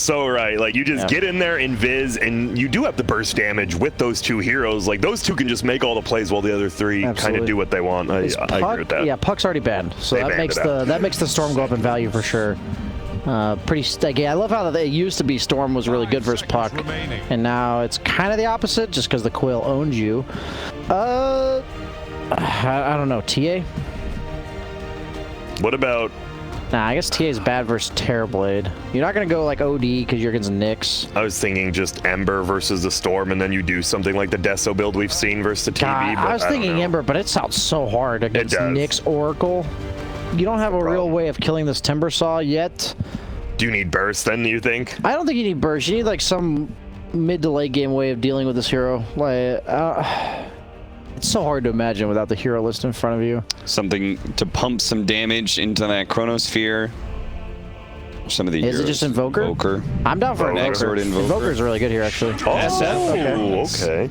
so right. Like, you just get in there, invis, and you do have the burst damage with those two heroes. Like, those two can just make all the plays while the other three kind of do what they want. I agree with that. Yeah, Puck's already banned, so that makes the Storm go up in value for sure. Pretty sticky. I love how it used to be Storm was really good versus Puck, and now it's kind of the opposite just because the Quill owns you. I don't know. TA? What about... Nah, I guess TA is bad versus Terrorblade. You're not going to go like OD because you're against Nyx. I was thinking just Ember versus the Storm, and then you do something like the Deso build we've seen versus the TV. God, I was thinking Ember, but it sounds so hard against Nyx Oracle. You don't have a real way of killing this Timbersaw yet. Do you need burst then, you think? I don't think you need burst. You need like some mid to late game way of dealing with this hero. Like, it's so hard to imagine without the hero list in front of you. Something to pump some damage into that Chronosphere. Some of the heroes. Is it just Invoker? I'm down for Invoker. Invoker's really good here, actually. Oh, SF? Okay.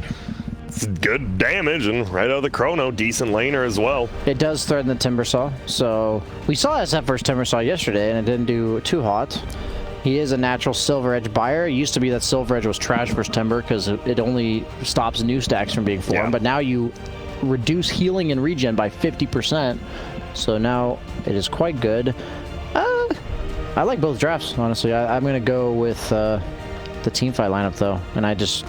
It's good damage, and right out of the Chrono, decent laner as well. It does threaten the Timbersaw. So we saw SF versus Timbersaw yesterday, and it didn't do too hot. He is a natural Silver Edge buyer. It used to be that Silver Edge was trash versus Timber because it only stops new stacks from being formed, but now you reduce healing and regen by 50%. So now it is quite good. I like both drafts, honestly. I'm going to go with the teamfight lineup, though, and I just...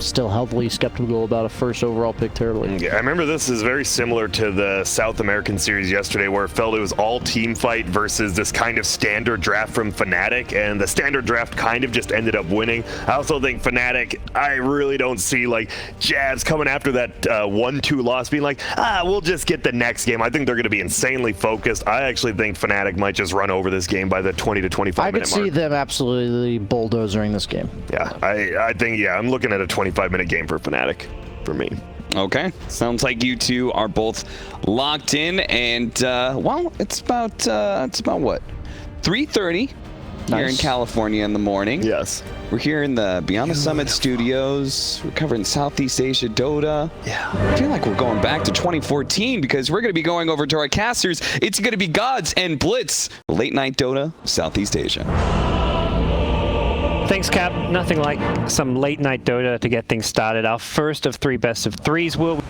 still healthily skeptical about a first overall pick terribly. Yeah, I remember this is very similar to the South American series yesterday where it felt it was all team fight versus this kind of standard draft from Fnatic, and the standard draft kind of just ended up winning. I also think Fnatic, I really don't see like Jazz coming after that 1-2 loss being like, we'll just get the next game. I think they're going to be insanely focused. I actually think Fnatic might just run over this game by the 20 to 25 minute mark. I could see them absolutely bulldozering this game. Yeah, I think, I'm looking at a 25-minute game for Fnatic for me. Okay, sounds like you two are both locked in, and well, it's about what, 3:30 here in California in the morning. Yes, we're here in the Beyond the Summit studios. We're covering Southeast Asia Dota. Yeah, I feel like we're going back to 2014 because we're going to be going over to our casters. It's going to be Gods and Blitz, late night Dota, Southeast Asia. Thanks, Cap. Nothing like some late-night Dota to get things started. Our first of 3 best-of-3s.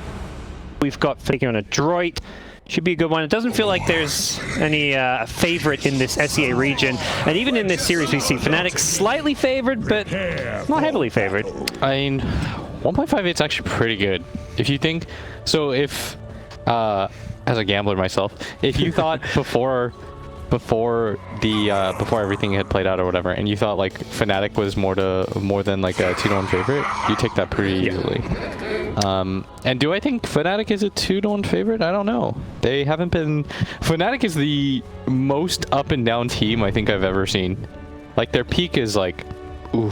We've got Fnatic on Adroit. Should be a good one. It doesn't feel like there's any favorite in this SEA region. And even in this series, we see Fnatic slightly favored, but not heavily favored. I mean, 1.58 is actually pretty good. If you think... So if, as a gambler myself, if you thought before everything had played out or whatever, and you thought like Fnatic was more than like a 2-1 favorite, you take that pretty easily. And do I think Fnatic is a 2-1 favorite? I don't know. They haven't been. Fnatic is the most up and down team I think I've ever seen. Like their peak is like, ooh,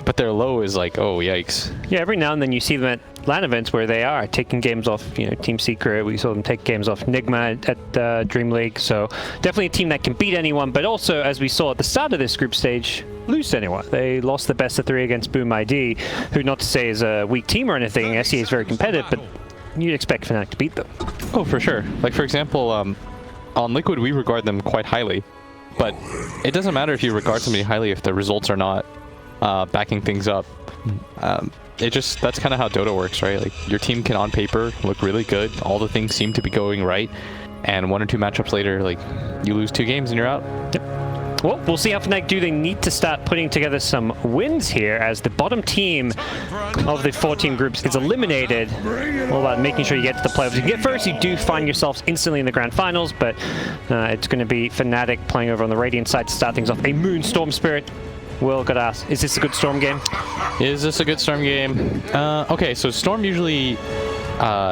but their low is like, oh yikes. Yeah, every now and then you see them at LAN events where they are taking games off, Team Secret. We saw them take games off Nigma at Dream League. So definitely a team that can beat anyone, but also, as we saw at the start of this group stage, lose to anyone. They lost the best of 3 against Boom ID, who, not to say is a weak team or anything. SEA is very competitive, but you'd expect Fnatic to beat them. Oh, for sure. Like, for example, on Liquid, we regard them quite highly, but it doesn't matter if you regard somebody highly if the results are not backing things up. That's kind of how Dota works, right? Like your team can on paper look really good, all the things seem to be going right, and 1 or 2 matchups later, like you lose 2 games and you're out. Yep. Well, we'll see how Fnatic do. They need to start putting together some wins here as the bottom team of the 4-team groups is eliminated. All about making sure you get to the playoffs. If you get first, you do find yourselves instantly in the grand finals, but it's going to be Fnatic playing over on the Radiant side to start things off. A Moonstorm Spirit. Will, gotta ask, is this a good Storm game? Is this a good Storm game? Okay, so Storm usually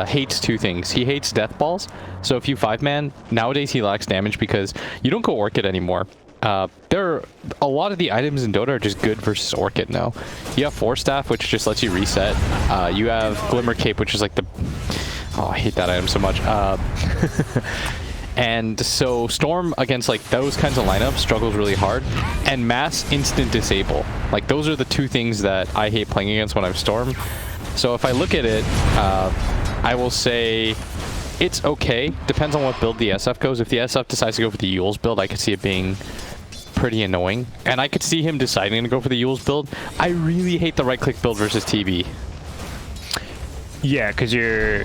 hates 2 things. He hates death balls. So if you 5-man, nowadays he lacks damage because you don't go Orchid anymore. A lot of the items in Dota are just good versus Orchid now. You have Force Staff, which just lets you reset. You have Glimmer Cape, which is like the... Oh, I hate that item so much. And so Storm against like those kinds of lineups struggles really hard, and Mass instant disable. Like those are the 2 things that I hate playing against when I'm Storm. So if I look at it, I will say it's okay. Depends on what build the SF goes. If the SF decides to go for the Yule's build, I could see it being pretty annoying. And I could see him deciding to go for the Yule's build. I really hate the right-click build versus TB. Yeah, because you're...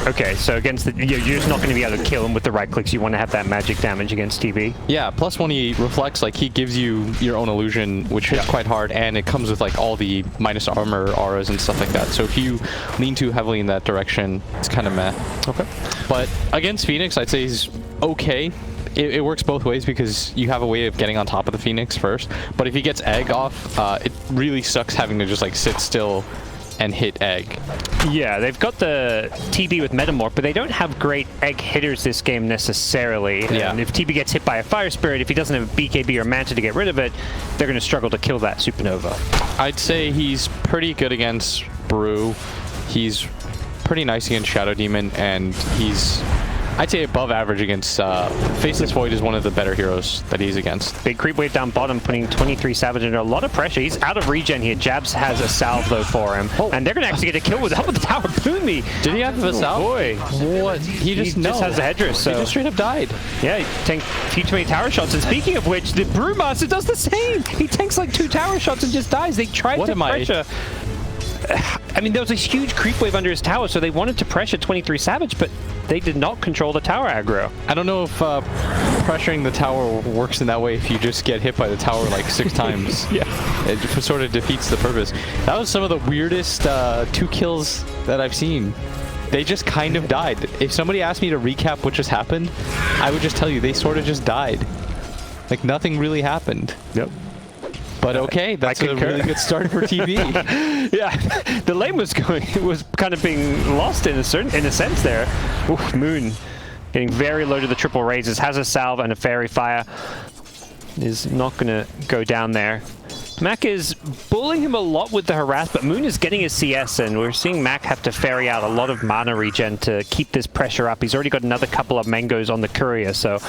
Okay, so against the... You're just not going to be able to kill him with the right clicks. You want to have that magic damage against TB. Yeah, plus when he reflects, like, he gives you your own illusion, which hits quite hard, and it comes with, like, all the minus armor auras and stuff like that. So if you lean too heavily in that direction, it's kind of meh. Okay. But against Phoenix, I'd say he's okay. It works both ways because you have a way of getting on top of the Phoenix first. But if he gets egg off, it really sucks having to just, like, sit still and hit egg. Yeah, they've got the TB with Metamorph, but they don't have great egg hitters this game necessarily. Yeah. And if TB gets hit by a Fire Spirit, if he doesn't have BKB or Manta to get rid of it, they're going to struggle to kill that Supernova. I'd say he's pretty good against Brew. He's pretty nice against Shadow Demon, and he's, I'd say, above average against Faceless Void is one of the better heroes that he's against. Big creep wave down bottom, putting 23 Savage under a lot of pressure. He's out of regen here. Jabs has a salve though for him, and they're going to actually get a kill with the help of the tower. Boomy! Did he have a salve? Boy, what? He just has a headdress. So he just straight up died. Yeah, he tanked a few too many tower shots. And speaking of which, the Brewmaster does the same. He tanks like 2 tower shots and just dies. They tried to pressure. I mean, there was a huge creep wave under his tower, so they wanted to pressure 23 Savage, but they did not control the tower aggro. I don't know if pressuring the tower works in that way if you just get hit by the tower like 6 times. Yeah. It sort of defeats the purpose. That was some of the weirdest 2 kills that I've seen. They just kind of died. If somebody asked me to recap what just happened, I would just tell you they sort of just died. Like nothing really happened. Yep. But okay, that's a really good start for TV. Yeah, the lane was kind of being lost in a sense there. Oof, Moon getting very low to the triple raises, has a salve and a fairy fire. Is not going to go down there. Mac is bullying him a lot with the harass, but Moon is getting his CS, and we're seeing Mac have to ferry out a lot of mana regen to keep this pressure up. He's already got another couple of mangoes on the courier, so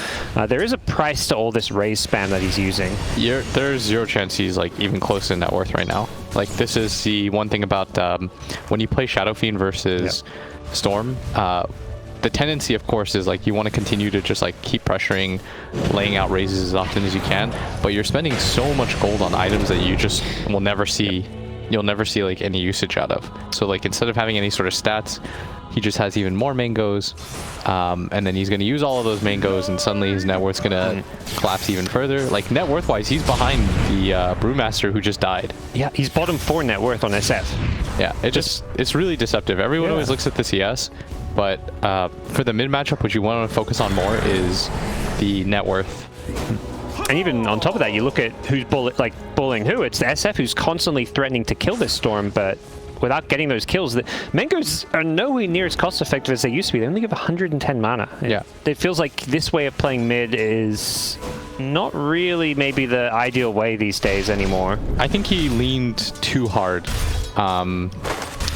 there is a price to all this raise spam that he's using. There's 0 chance he's like even close to net worth right now. Like this is the one thing about when you play Shadow Fiend versus Storm. The tendency, of course, is like you want to continue to just like keep pressuring, laying out raises as often as you can, but you're spending so much gold on items that you just will never see. You'll never see like any usage out of. So like instead of having any sort of stats, he just has even more mangoes, and then he's going to use all of those mangoes, and suddenly his net worth's going to collapse even further. Like net worth wise, he's behind the Brewmaster who just died. Yeah, he's bottom 4 net worth on SF. Yeah, it's really deceptive. Everyone always looks at the CS. But for the mid matchup, what you want to focus on more is the net worth. And even on top of that, you look at who's bullying who. It's the SF who's constantly threatening to kill this Storm, but without getting those kills, the mangoes are nowhere near as cost effective as they used to be. They only give 110 mana. Yeah. It feels like this way of playing mid is not really maybe the ideal way these days anymore. I think he leaned too hard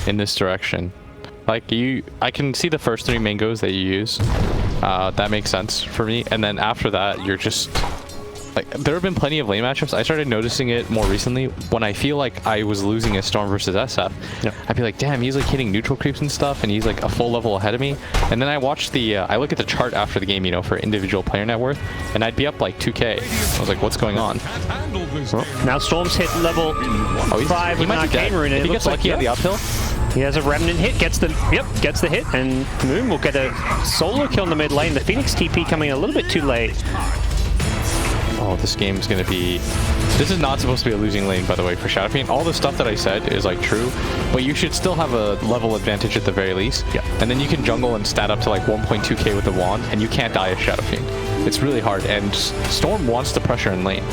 in this direction. Like I can see the first 3 mangoes that you use. That makes sense for me. And then after that, you're just like, there have been plenty of lane matchups. I started noticing it more recently when I feel like I was losing a Storm versus SF. Yep. I'd be like, damn, he's like hitting neutral creeps and stuff, and he's like a full level ahead of me. And then I watched I look at the chart after the game, you know, for individual player net worth, and I'd be up like 2K. I was like, what's going on? Well, now Storm's hit level 5 with an Arcane Rune. If he gets lucky on the uphill. He has a Remnant hit, gets the hit, and Moon will get a solo kill in the mid lane. The Phoenix TP coming a little bit too late. Oh, this game's gonna be... This is not supposed to be a losing lane, by the way, for Shadow Fiend. All the stuff that I said is like true, but you should still have a level advantage at the very least. Yeah. And then you can jungle and stat up to like 1.2k with the wand, and you can't die as Shadow Fiend. It's really hard, and Storm wants the pressure in lane.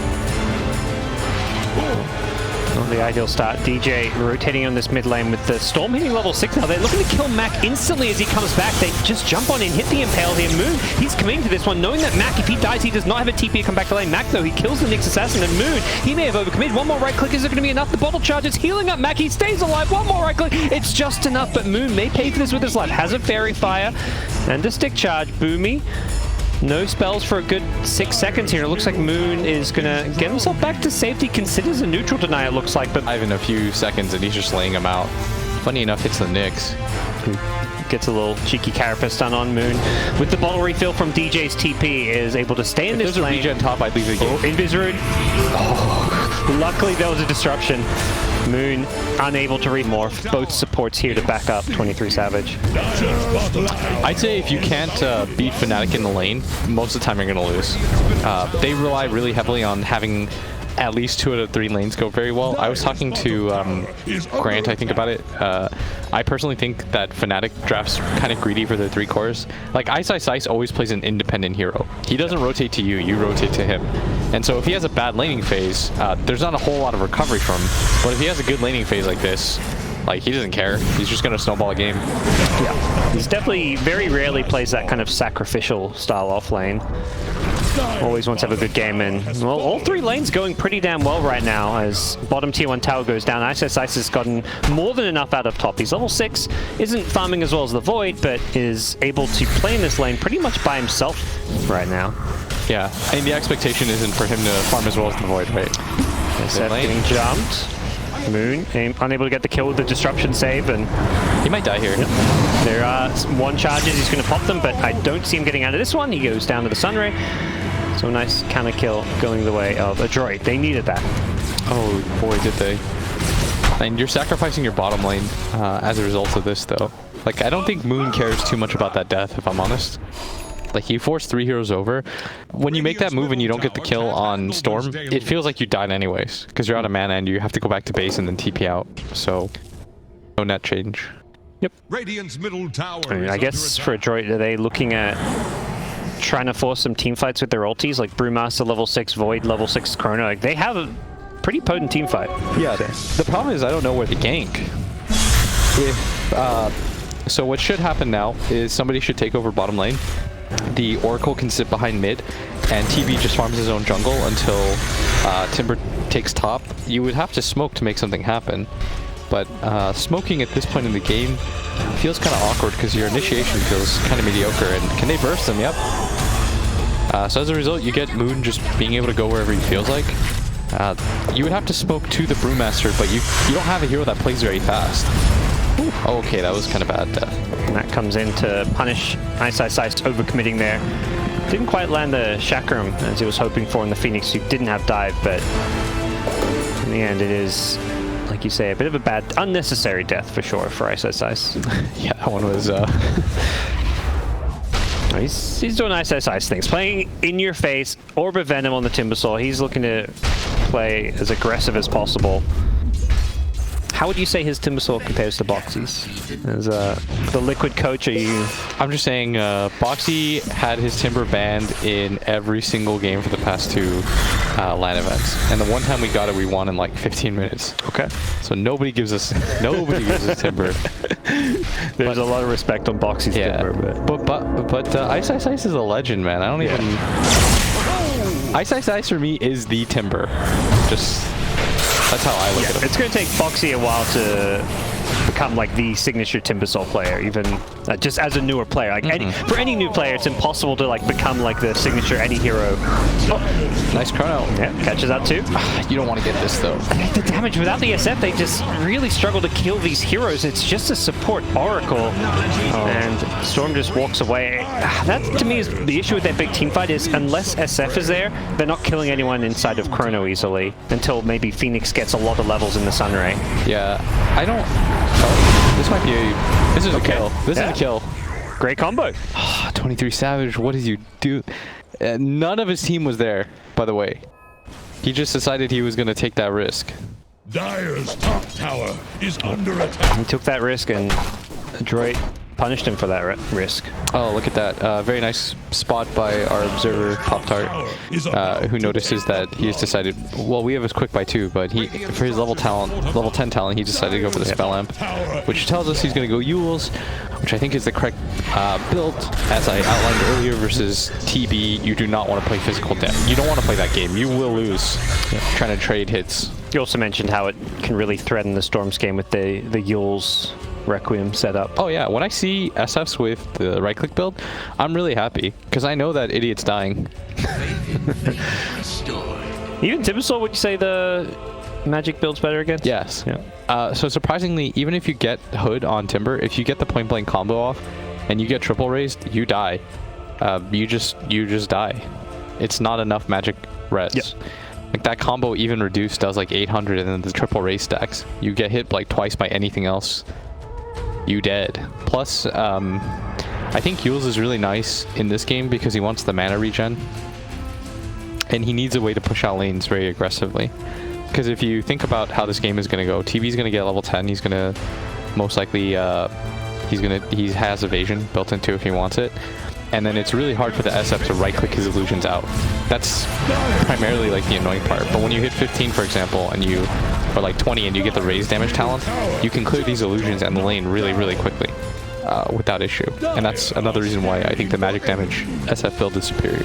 Not the ideal start. DJ rotating on this mid lane with the Storm hitting level 6 now. They're looking to kill Mac instantly as he comes back. They just jump on in, hit the Impale here. Moon, he's committing to this one, knowing that Mac, if he dies, he does not have a TP to come back to lane. Mac, though, he kills the Nyx Assassin, and Moon, he may have overcommitted. One more right click, is it going to be enough? The bottle charge is healing up Mac, he stays alive. One more right click, it's just enough, but Moon may pay for this with his life. Has a Fairy Fire and a Stick Charge. Boomy. No spells for a good 6 seconds here. It looks like Moon is going to get himself back to safety. Considers a neutral deny, it looks like. But I've in a few seconds, and he's just laying him out. Funny enough, hits the Nyx. gets a little cheeky carapace done on Moon. With the bottle refill from DJ's TP, is able to stay in this lane. There's a regen top, I'd leave the game. Oh, Invis Rune. Oh, luckily there was a disruption. Moon unable to remorph. Both supports here to back up 23 Savage. I'd say if you can't beat Fnatic in the lane, most of the time you're going to lose. They rely really heavily on having at least 2 out of 3 lanes go very well. I was talking to Grant, I think, about it. I personally think that Fnatic drafts kind of greedy for their 3 cores. Like, Ice always plays an independent hero. He doesn't rotate to you, you rotate to him. And so if he has a bad laning phase, there's not a whole lot of recovery from him. But if he has a good laning phase like this, like, he doesn't care. He's just going to snowball a game. Yeah, he's definitely very rarely plays that kind of sacrificial style off lane. Always wants to have a good game, and well, all 3 lanes going pretty damn well right now as bottom tier 1 tower goes down. Ice has gotten more than enough out of top. He's level 6, isn't farming as well as the Void, but is able to play in this lane pretty much by himself right now. Yeah, and the expectation isn't for him to farm as well as the Void, right? Seth getting jumped. Moon unable to get the kill with the disruption save, and he might die here. Yep. There are 1 charges, he's going to pop them, but I don't see him getting out of this one. He goes down to the Sunray. So a nice counter kill going the way of Adroit. They needed that. Oh boy, did they. And you're sacrificing your bottom lane as a result of this, though. Like, I don't think Moon cares too much about that death, if I'm honest. Like, he forced 3 heroes over. When you make that move and you don't get the kill on Storm, it feels like you died anyways, because you're out of mana and you have to go back to base and then TP out. So, no net change. Yep. I mean, I guess for Adroit, are they looking at trying to force some team fights with their ultis, like Brewmaster level 6, Void level 6 Chrono? Like, they have a pretty potent team fight. Yeah, the problem is I don't know where to gank. So what should happen now is somebody should take over bottom lane. The Oracle can sit behind mid, and TB just farms his own jungle until Timber takes top. You would have to smoke to make something happen, but smoking at this point in the game feels kind of awkward because your initiation feels kind of mediocre. And can they burst them? Yep. So as a result, you get Moon just being able to go wherever he feels like. You would have to smoke to the Brewmaster, but you don't have a hero that plays very fast. Oh, okay, that was kind of bad death. And that comes in to punish Ice overcommitting there. Didn't quite land the Chakram as he was hoping for in the Phoenix, who didn't have dive, but in the end it is, like you say, a bit of a bad, unnecessary death for sure for Ice. Yeah, that one was... He's doing Ice things. Playing in your face, Orb of Venom on the Timbersaw. He's looking to play as aggressive as possible. How would you say his Timbersaw compares to Boxy's? As the Liquid coach, are you... I'm just saying, Boxy had his Timber banned in every single game for the past 2 LAN events. And the one time we got it, we won in like 15 minutes. Okay. So nobody gives us Timber. There's a lot of respect on Boxy's Timber. But Ice is a legend, man. I don't even... Ice for me is the Timber. Just... That's how I look at it. It's going to take Boxy a while to become like the signature Timbersaw player, even just as a newer player. Like for any new player, it's impossible to like become like the signature any hero. Oh, nice chrono. Yeah, catches that too. You don't want to get this though. The damage without the SF, they just really struggle to kill these heroes. It's just a support Oracle, and Storm just walks away. That to me is the issue with that big team fight, is unless SF is there, they're not killing anyone inside of Chrono easily until maybe Phoenix gets a lot of levels in the Sunray. Yeah, I don't... Oh, this might be a... This is a kill. This is a kill. Great combo. 23 Savage, what did you do? None of his team was there, by the way. He just decided he was going to take that risk. Dire's top tower is under attack. He took that risk, and Adroit punished him for that risk. Oh, look at that. Very nice spot by our observer, Pop-Tart, who notices that he's decided, well, we have his quick buy too, but he, for his level 10 talent, he decided to go for the Spell Amp, which tells us he's going to go Yules, which I think is the correct build, as I outlined earlier, versus TB. You do not want to play physical death. You don't want to play that game. You will lose trying to trade hits. You also mentioned how it can really threaten the Storm's game with the Yules Requiem setup. Oh yeah, when I see SFs with the right-click build, I'm really happy, because I know that idiot's dying. Even Timbersaw, would you say the Magic builds better against? Yes. Yeah. So surprisingly, even if you get Hood on Timber, if you get the point blank combo off and you get triple raised, you die. You just die. It's not enough magic res. Yep. Like that combo even reduced does like 800, and then the triple raise stacks. You get hit like twice by anything else, you dead. Plus, I think Yules is really nice in this game because he wants the mana regen. And he needs a way to push out lanes very aggressively. Because if you think about how this game is going to go, TB's going to get level 10. He's going to most likely, he has evasion built into if he wants it. And then it's really hard for the SF to right-click his illusions out. That's primarily like the annoying part. But when you hit 15, for example, and you, or like 20, and you get the raise damage talent, you can clear these illusions and the lane really, really quickly without issue. And that's another reason why I think the magic damage SF build is superior.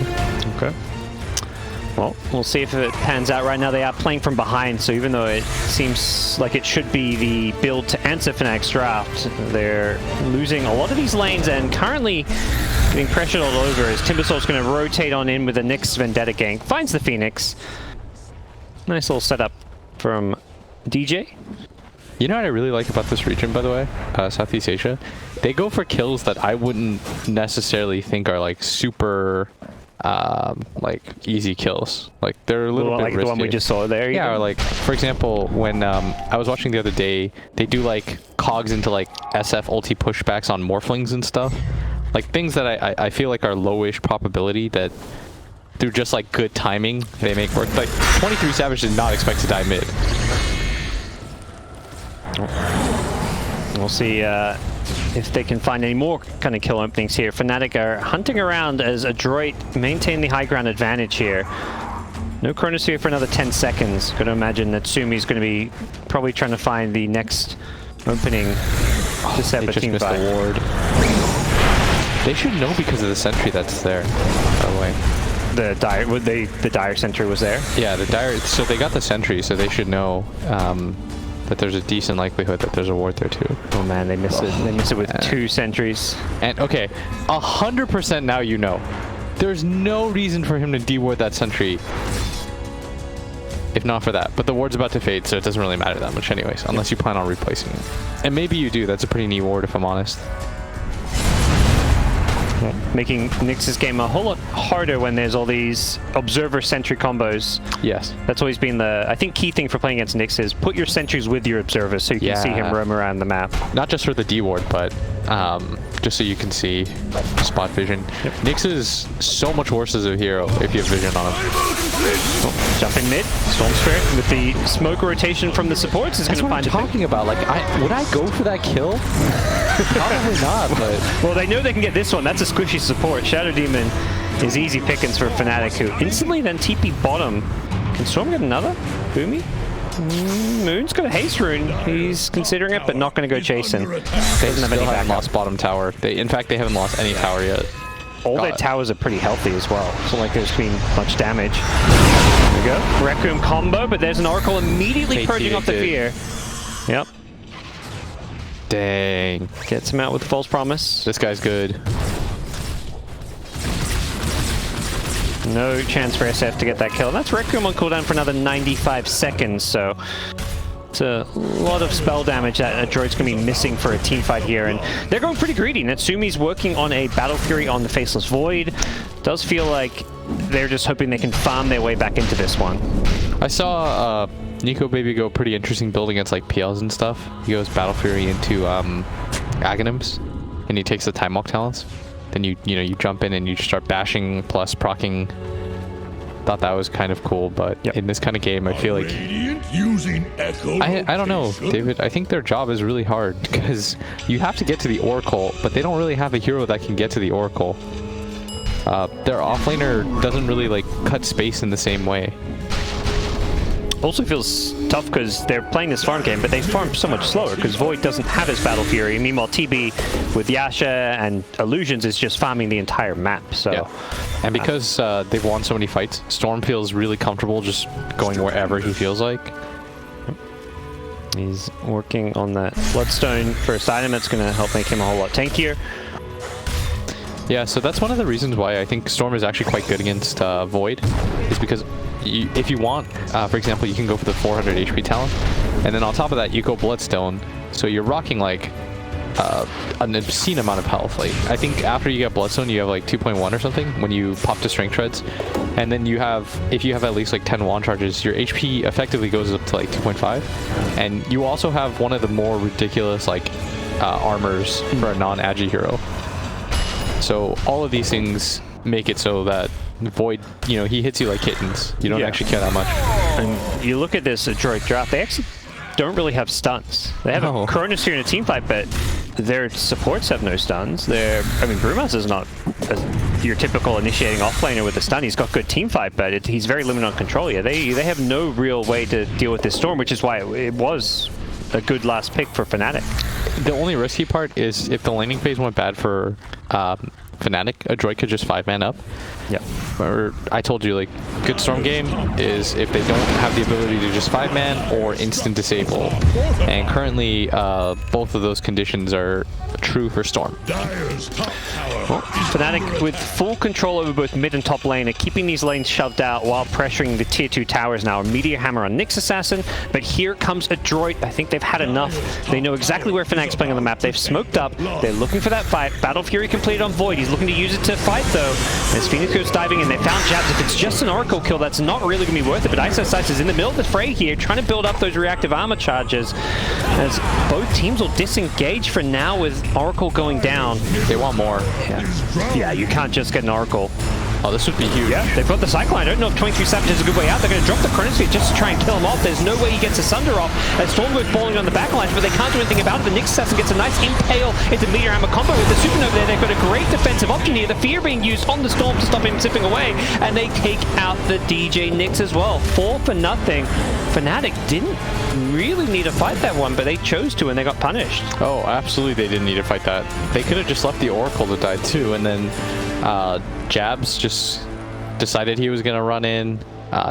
Okay. Well, we'll see if it pans out. Right now they are playing from behind, so even though it seems like it should be the build to answer Fnatic's draft, they're losing a lot of these lanes and currently getting pressured all over as Timbersault's going to rotate on in with the Nyx Vendetta gank. Finds the Phoenix. Nice little setup from DJ. You know what I really like about this region, by the way? Southeast Asia? They go for kills that I wouldn't necessarily think are like super... like easy kills. Like they're a little bit like risky. The one we just saw there. Yeah, or like for example, when I was watching the other day, they do like cogs into like SF ulti pushbacks on morphlings and stuff. Like things that I feel like are lowish probability that through just like good timing they make work. Like 23 Savage did not expect to die mid. We'll see if they can find any more kind of kill openings here. Fnatic are hunting around as Adroit maintain the high ground advantage here. No Chronosphere for another 10 seconds. Got to imagine that Sumi's going to be probably trying to find the next opening to set a team fight. The ward. They should know because of the sentry that's there, by the way. The Dire sentry was there? Yeah, the Dire, so they got the sentry, so they should know that there's a decent likelihood that there's a ward there too. Oh man, they miss it. They miss it with 2 sentries. And okay, 100% now you know. There's no reason for him to deward that sentry if not for that. But the ward's about to fade, so it doesn't really matter that much anyways, unless you plan on replacing it. And maybe you do. That's a pretty neat ward if I'm honest. Making Nyx's game a whole lot harder when there's all these observer sentry combos. Yes. That's always been the, I think, key thing for playing against Nyx is put your sentries with your observers so you can see him roam around the map. Not just for the D ward, but just so you can see spot vision. Yep. Nyx is so much worse as a hero if you have vision on him. Oh, jump in mid, Storm Spirit with the smoke rotation from the supports is going to find what I'm talking about. Like, would I go for that kill? Probably not, but... Well, they know they can get this one. That's a squishy support. Shadow Demon is easy pickings for Fnatic, who instantly then TP bottom. Can Storm get another? Boomy? Moon's got a haste rune. He's considering it, but not going to go chasing. They haven't lost bottom tower. In fact, they haven't lost any tower yet. All their towers are pretty healthy as well. It's not like there's been much damage. There we go. Rec Room combo, but there's an Oracle immediately purging off the fear. Yep. Dang. Gets him out with False Promise. This guy's good. No chance for SF to get that kill. And that's Rec Room on cooldown for another 95 seconds, so it's a lot of spell damage that Adroit's going to be missing for a team fight here. And they're going pretty greedy. Natsumi's working on a Battle Fury on the Faceless Void. Does feel like they're just hoping they can farm their way back into this one. I saw Nico Baby go pretty interesting build against like PLs and stuff. He goes Battle Fury into Aghanims, and he takes the Time Walk talents. Then you jump in and you start bashing plus proccing. Thought that was kind of cool, but in this kind of game, I feel like I don't know, David. I think their job is really hard because you have to get to the Oracle, but they don't really have a hero that can get to the Oracle. Their offlaner doesn't really like cut space in the same way. Also feels tough because they're playing this farm game, but they farm so much slower because Void doesn't have his Battle Fury. Meanwhile, TB with Yasha and Illusions is just farming the entire map. So, and because they've won so many fights, Storm feels really comfortable just going wherever he feels like. He's working on that Bloodstone first item. That's going to help make him a whole lot tankier. Yeah, so that's one of the reasons why I think Storm is actually quite good against Void, is because if you want, for example, you can go for the 400 HP talent, and then on top of that, you go Bloodstone. So you're rocking like an obscene amount of health. Like I think after you get Bloodstone, you have like 2.1 or something when you pop to Strength Treads, and then you have, if you have at least like 10 wand charges, your HP effectively goes up to like 2.5, and you also have one of the more ridiculous like armors for a non-agi hero. So all of these things make it so that Void, you know, he hits you like kittens. You don't actually care that much. And you look at this Adroit draft, they actually don't really have stuns. They have a Chronosphere in a team fight, but their supports have no stuns. I mean, Brewmaster's not your typical initiating offlaner with a stun. He's got good team fight, but he's very limited on control. Yeah, they have no real way to deal with this Storm, which is why it was a good last pick for Fnatic. The only risky part is if the laning phase went bad for Fnatic, Adroit could just 5-man up. Yeah. Or I told you, like, good Storm game is if they don't have the ability to just 5-man or instant disable. And currently, both of those conditions are true for Storm. Well, Fnatic with full control over both mid and top lane are keeping these lanes shoved out while pressuring the tier 2 towers now. A Meteor Hammer on Nyx Assassin, but here comes Adroit. I think they've had enough. They know exactly where Fnatic's playing on the map. They've smoked up. They're looking for that fight. Battle Fury completed on Void. He's looking to use it to fight though. As Phoenix goes diving in, they found Jabs. If it's just an Oracle kill, that's not really going to be worth it. But Isosice is in the middle of the fray here, trying to build up those reactive armor charges. As both teams will disengage for now with Oracle going down. They want more. Yeah, you can't just get an Oracle. Oh, this would be huge. Yeah, they've got the Cyclone. I don't know if 23 Savage is a good way out. They're going to drop the Chronosphere just to try and kill him off. There's no way he gets a Sunder off. And Stormwood falling on the backlines, but they can't do anything about it. The Nyx Assassin gets a nice impale into Meteor Hammer combo with the Supernova there. They've got a great defensive option here. The Fear being used on the Storm to stop him zipping away. And they take out the DJ Nyx as well. 4 for nothing. Fnatic didn't really need to fight that one, but they chose to and they got punished. Oh, absolutely they didn't need to fight that. They could have just left the Oracle to die too, and then Jabs just decided he was going to run in.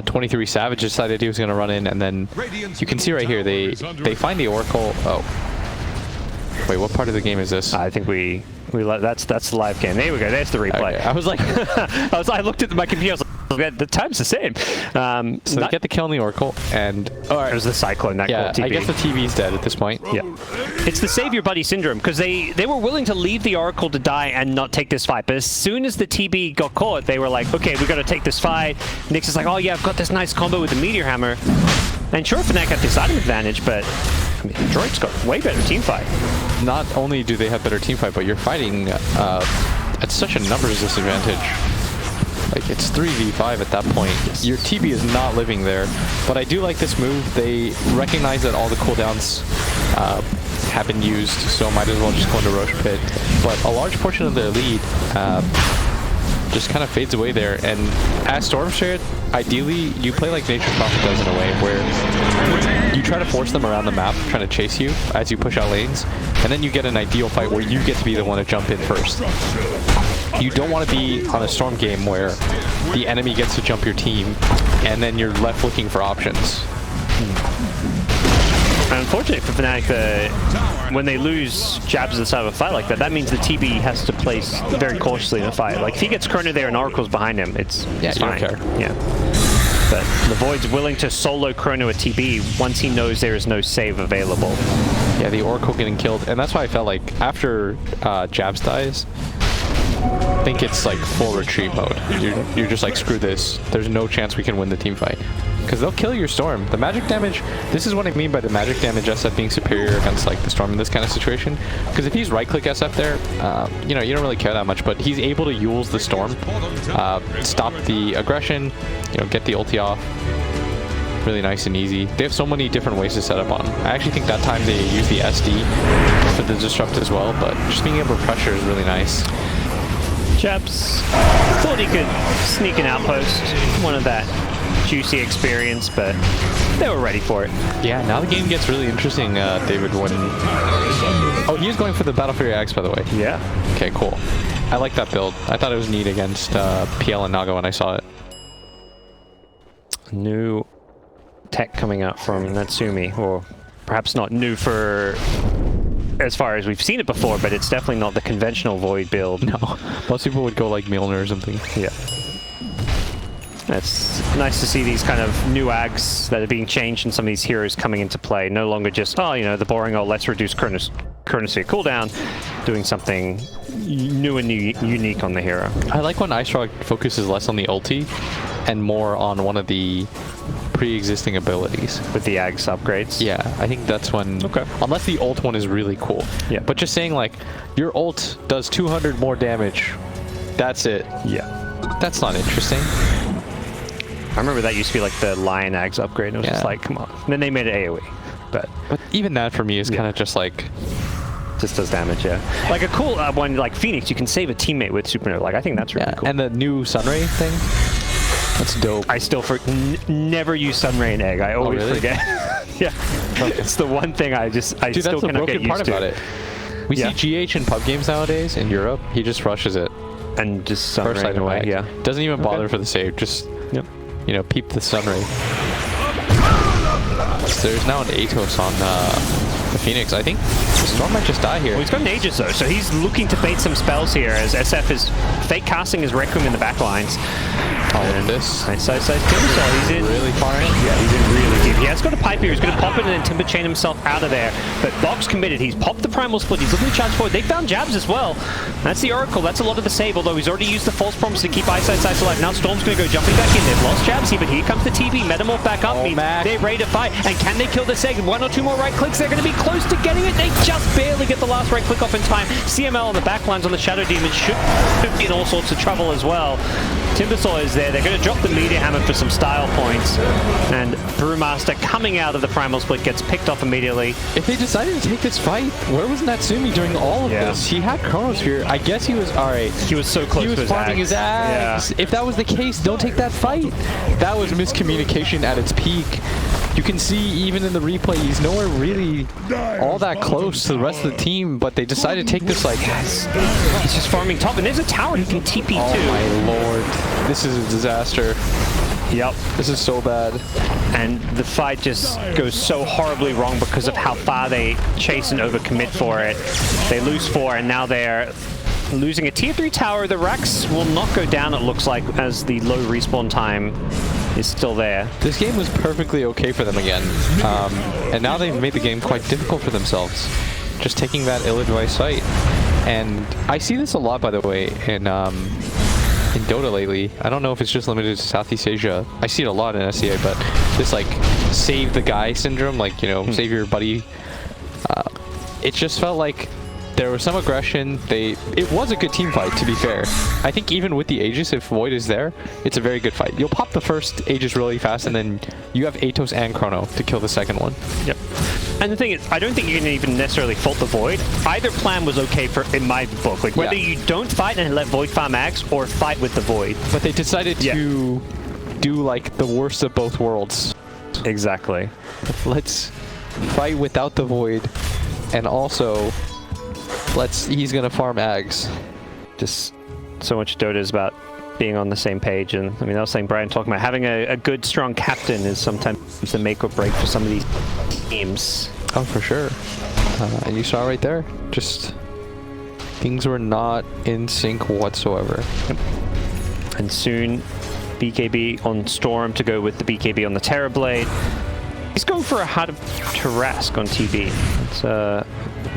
23 Savage decided he was going to run in, and then you can see right here they find the Oracle. Oh, wait, what part of the game is this? I think we let that's the live game. There we go. There's the replay. Okay. I was like, I looked at my computer. I was like, the time's the same. So they get the kill on the Oracle, and it was the Cyclone that yeah, TP. I guess the TV's dead at this point. Yeah, it's the save your buddy syndrome, because they were willing to leave the Oracle to die and not take this fight, but as soon as the TB got caught, they were like, okay, we got to take this fight. Nyx is like, oh yeah, I've got this nice combo with the Meteor Hammer, and sure, Fnatic have this item advantage, but I mean, Adroit's got way better team fight. Not only do they have better team fight, but you're fighting at such a numbers disadvantage. Like, it's 3v5 at that point. Your TB is not living there. But I do like this move. They recognize that all the cooldowns have been used, so might as well just go into Roche Pit. But a large portion of their lead just kind of fades away there. And as Storm shared, ideally, you play like Nature's Prophet does in a way, where you try to force them around the map, trying to chase you as you push out lanes, and then you get an ideal fight where you get to be the one to jump in first. You don't want to be on a Storm game where the enemy gets to jump your team, and then you're left looking for options. Unfortunately for Fnatic, when they lose Jabs at the start of a fight like that, that means the TB has to place very cautiously in a fight. Like, if he gets Chrono there and Oracle's behind him, it's fine. You don't care. Yeah. But the Void's willing to solo Chrono a TB once he knows there is no save available. Yeah, the Oracle getting killed, and that's why I felt like after Jabs dies, I think it's like full retreat mode. You're just like, screw this. There's no chance we can win the team fight. Because they'll kill your Storm. The magic damage, this is what I mean by the magic damage SF being superior against like the Storm in this kind of situation. Because if he's right-click SF there, you know, you don't really care that much, but he's able to use the Storm, stop the aggression, you know, get the ulti off. Really nice and easy. They have so many different ways to set up on. I actually think that time they use the SD for the disrupt as well, but just being able to pressure is really nice. Jabs thought he could sneak an outpost, wanted that juicy experience, but they were ready for it. Yeah, now the game gets really interesting, David, when... Oh, he was going for the Battle Fury Axe, by the way. Yeah. Okay, cool. I like that build. I thought it was neat against PL and Naga when I saw it. New tech coming out from Natsumi, or perhaps not new for as far as we've seen it before, but it's definitely not the conventional Void build. No, most people would go like Mjolnir or something. Yeah. It's nice to see these kind of new ags that are being changed and some of these heroes coming into play. No longer just, oh, you know, the boring, oh, let's reduce Chronosphere cooldown, doing something new and unique on the hero. I like when Ice Rock focuses less on the ulti and more on one of the pre-existing abilities. With the ags upgrades? Yeah, I think that's when... Okay. Unless the ult one is really cool. Yeah. But just saying, like, your ult does 200 more damage. That's it. Yeah. That's not interesting. I remember that used to be like the Lion Ags upgrade. It was just like, come on. And then they made it AoE. But even that for me is kind of just like... Just does damage, yeah. Like a cool one, like Phoenix, you can save a teammate with Supernova. Like, I think that's really cool. And the new Sunray thing? That's dope. I still never use Sunray and Egg. I always forget. Yeah. It's the one thing I still cannot get used to. Dude, that's the broken part about it. We see GH in pub games nowadays in Europe. He just rushes it. And just Sunray away, yeah. Doesn't even bother for the save. Just, you know, peep the Sunray. So there's now an Atos on the Phoenix. I think Storm might just die here. Well, he's got an Aegis though, so he's looking to bait some spells here as SF is fake casting his Requiem in the back lines. And this. Nice size Timber. He's in really far in. Yeah, he's in really deep. He has got a pipe here. He's going to pop it and then Timber chain himself out of there. But Box committed. He's popped the Primal Split. He's looking to charge forward. They found jabs as well. That's the Oracle. That's a lot of the save, although he's already used the False Promise to keep Ice alive. Now Storm's going to go jumping back in. They've lost jabs here, but here comes the TB. Metamorph back up. They're ready to fight. And can they kill this egg? One or two more right clicks. They're going to be close to getting it. They just barely get the last right click off in time. CML on the backlines on the Shadow Demon should be in all sorts of trouble as well. Timbersaw is there. They're going to drop the Meteor Hammer for some style points. And Brewmaster coming out of the Primal Split gets picked off immediately. If they decided to take this fight, where was Natsumi during all of this? He had Chronosphere. I guess he was, alright. He was so close to his farming his ags. If that was the case, don't take that fight. That was miscommunication at its peak. You can see even in the replay, he's nowhere really all that close to the rest of the team, but they decided to take this like... He's just farming top, and there's a tower he can TP too. Oh my lord. This is a disaster. Yep. This is so bad. And the fight just goes so horribly wrong because of how far they chase and overcommit for it. They lose 4, and now they're losing a tier 3 tower. The Rex will not go down, it looks like, as the low respawn time is still there. This game was perfectly okay for them again. And now they've made the game quite difficult for themselves. Just taking that ill-advised fight. And I see this a lot, by the way, in Dota lately. I don't know if it's just limited to Southeast Asia. I see it a lot in SCA, but this like save the guy syndrome, like, you know, save your buddy. It just felt like there was some aggression. It was a good team fight, to be fair. I think even with the Aegis, if Void is there, it's a very good fight. You'll pop the first Aegis really fast, and then you have Atos and Chrono to kill the second one. Yep. And the thing is, I don't think you can even necessarily fault the Void. Either plan was okay in my book. Like, whether you don't fight and let Void farm Axe, or fight with the Void. But they decided to do, like, the worst of both worlds. Exactly. Let's fight without the Void, and also... he's gonna farm Ags. Just so much Dota is about being on the same page, and I mean, I was saying, Brian talking about having a good, strong captain is sometimes the make or break for some of these teams. Oh, for sure. And you saw right there, just things were not in sync whatsoever. And soon, BKB on Storm to go with the BKB on the Terrorblade. He's going for a Heart of Tarrasque on TB. It's a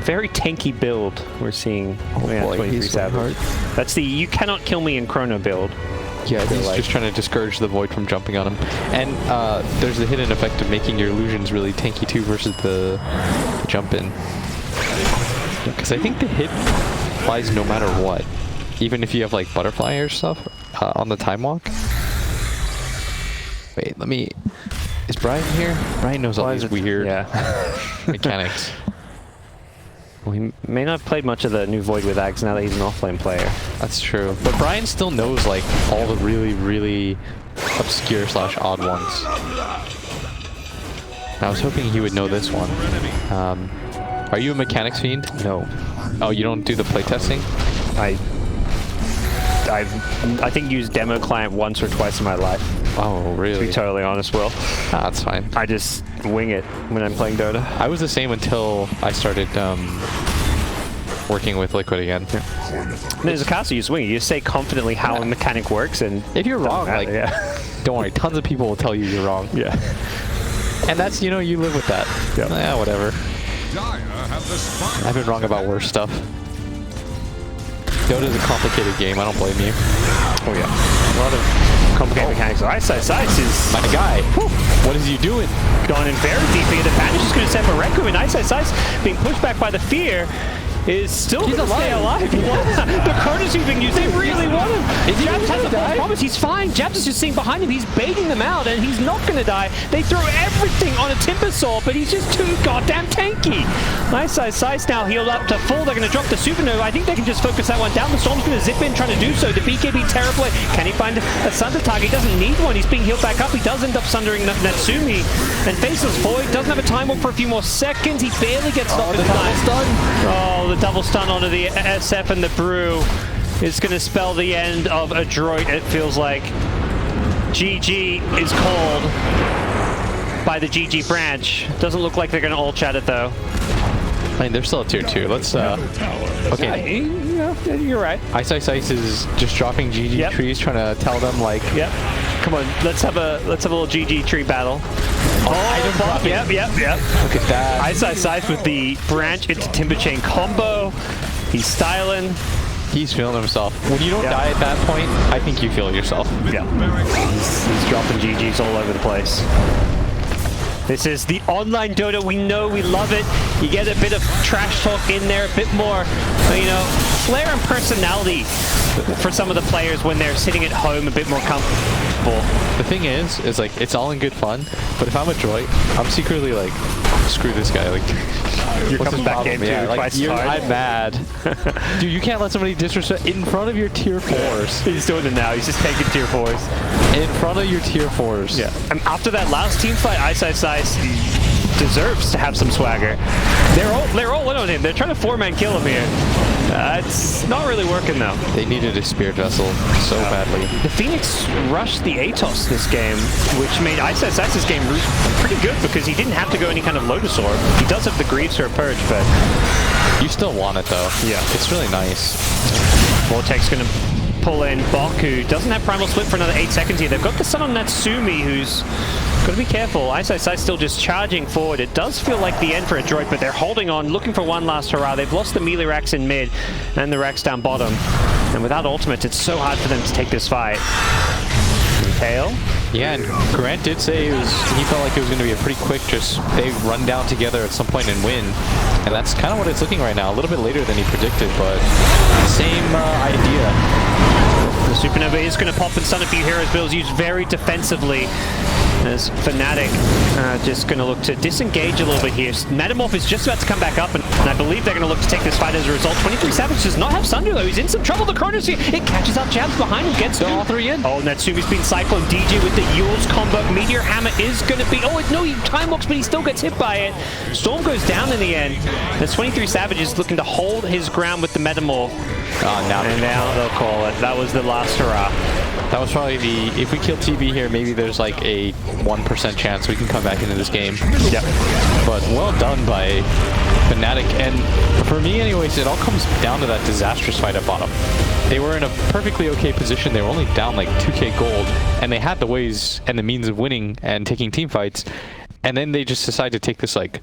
very tanky build we're seeing. Oh boy, 23 Savage. That's the you cannot kill me in Chrono build. Yeah, he's just trying to discourage the Void from jumping on him. And there's the hidden effect of making your illusions really tanky too versus the jump in. Because I think the hit flies no matter what. Even if you have like butterfly or stuff on the time walk. Wait, let me... Is Brian here? Brian knows all these weird mechanics. Well, he may not have played much of the new Void with Ags now that he's an offlane player. That's true. But Brian still knows like all the really, really obscure / odd ones. I was hoping he would know this one. Are you a mechanics fiend? No. Oh, you don't do the playtesting? I think used demo client once or twice in my life. Oh, really? To be totally honest, Will. Ah, that's fine. I just wing it when I'm playing Dota. I was the same until I started working with Liquid again. And there's a castle you swing. You just say confidently how a mechanic works, and if you're wrong, like Don't worry, tons of people will tell you you're wrong. Yeah. And that's, you know, you live with that. Yep. Yeah, whatever. I've been wrong about worse stuff. Dota's a complicated game, I don't blame you. Oh yeah. A lot of complicated mechanics. Ice is... My guy, what is he doing? Going in very deeply. The Vanish is going to set for Reku, and Ice being pushed back by the fear is still going to stay alive. Yeah. The Cronus who's being used, they really want him. Jabs has a full promise, he's fine. Jabs is just sitting behind him, he's baiting them out, and he's not going to die. They throw everything on a Timbersaw, but he's just too goddamn tanky. Ice now healed up to full. They're going to drop the Supernova. I think they can just focus that one down. The Storm's going to zip in, trying to do so. The BKB Terrorblade, can he find a Sunder target? He doesn't need one. He's being healed back up. He does end up sundering Natsumi, and Faceless Void doesn't have a time warp for a few more seconds. He barely gets stopped in time. Oh, the double stun onto the SF and the Brew is going to spell the end of Adroit, it feels like. GG is called by the GG branch. Doesn't look like they're going to all chat it though. I mean, they're still at tier 2. Let's, okay. Yeah, you're right. Ice is just dropping GG trees, trying to tell them, like... Yep. Come on, let's have a little GG tree battle. Oh, yep. Look at that. Ice with the branch into Timber Chain combo. He's styling. He's feeling himself. When you don't die at that point, I think you feel yourself. Yeah. He's dropping GGs all over the place. This is the online Dota. We know, we love it. You get a bit of trash talk in there, a bit more, you know, flair and personality for some of the players when they're sitting at home a bit more comfortable. The thing is like, it's all in good fun, but if I'm Adroit, I'm secretly like, screw this guy. Like, you're what's coming his back problem? into Yeah, like, twice hard. I'm mad. Dude, you can't let somebody disrespect in front of your tier 4s. He's doing it now. He's just taking tier 4s. In front of your tier 4s. Yeah. And after that last team fight, Ice deserves to have some swagger. They're all in on him. They're trying to 4-man kill him here. It's not really working though. They needed a Spirit Vessel so badly. The Phoenix rushed the Atos this game, which made Ice's game pretty good because he didn't have to go any kind of Lotus Orb. He does have the Greaves or a Purge, but... You still want it though. Yeah. It's really nice. Vortex gonna pull in Bok, who doesn't have Primal Split for another 8 seconds here. They've got the Sun on Natsumi, who's got to be careful. Ice still just charging forward. It does feel like the end for Adroit, but they're holding on, looking for one last hurrah. They've lost the melee racks in mid and the racks down bottom. And without ultimates, it's so hard for them to take this fight. Tail. Yeah, and Grant did say he felt like it was going to be a pretty quick, they run down together at some point and win. And that's kind of what it's looking right now. A little bit later than he predicted, but same idea. The Supernova is going to pop and stun a few heroes. Bill's used very defensively as Fnatic just going to look to disengage a little bit here. Metamorph is just about to come back up, and I believe they're going to look to take this fight as a result. 23 Savage does not have Sunder though. He's in some trouble. The Chronosphere, it catches up. Jabs behind him, gets all 3 in. Oh, Natsumi's been cyclone. DJ with the Yule's combo. Meteor Hammer is going to be... Oh, no, he time walks, but he still gets hit by it. Storm goes down in the end. The 23 Savage is looking to hold his ground with the Metamorph. Now they'll call it. That was the last hurrah. That was probably the... If we kill TB here, maybe there's like a 1% chance we can come back into this game. Yep. But well done by Fnatic. And for me anyways, it all comes down to that disastrous fight at bottom. They were in a perfectly okay position. They were only down like 2k gold. And they had the ways and the means of winning and taking team fights. And then they just decided to take this like